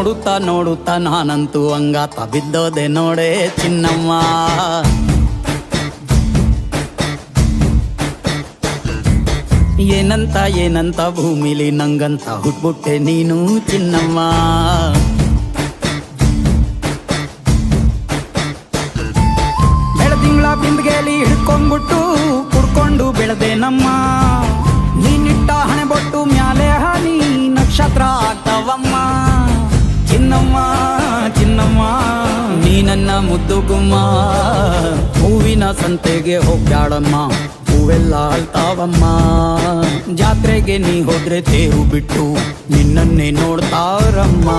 ನೋಡುತ್ತಾ ನೋಡುತ್ತಾ ನಾನಂತೂ ಹಂಗಾತ ಬಿದ್ದೋದೆ ನೋಡೆ ಚಿನ್ನಮ್ಮ. ಏನಂತ ಏನಂತ ಭೂಮಿಲಿ ನಂಗಂತ ಹುಟ್ಬಿಟ್ಟೆ ನೀನು ಚಿನ್ನಮ್ಮ. ಬೆಳದಿಂಗಳ ಬಿಂದಿಗೆಲಿ ಹಿಡ್ಕೊಂಡ್ಬಿಟ್ಟು ಕುಡ್ಕೊಂಡು ಬೆಳೆದೆ ನಮ್ಮ. ನೀನಿಟ್ಟ ಹಣೆ ಬೊಟ್ಟು ಮ್ಯಾಲೆ ಹನಿ ನಕ್ಷತ್ರ ಆಗ್ತಾವಮ್ಮ. ಚಿನ್ನಮ್ಮ ಚಿನ್ನಮ್ಮ ನೀ ನನ್ನ ಮುದ್ದು ಗುಮ್ಮ. ಹೂವಿನ ಸಂತೆಗೆ ಹೋಗ್ಯಾಡಮ್ಮ, ಹೂವೆಲ್ಲ ಅಳ್ತಾವಮ್ಮ. ಜಾತ್ರೆಗೆ ನೀ ಹೋದ್ರೆ ತೇರು ಬಿಟ್ಟು ನಿನ್ನನ್ನೇ ನೋಡ್ತಾರಮ್ಮ.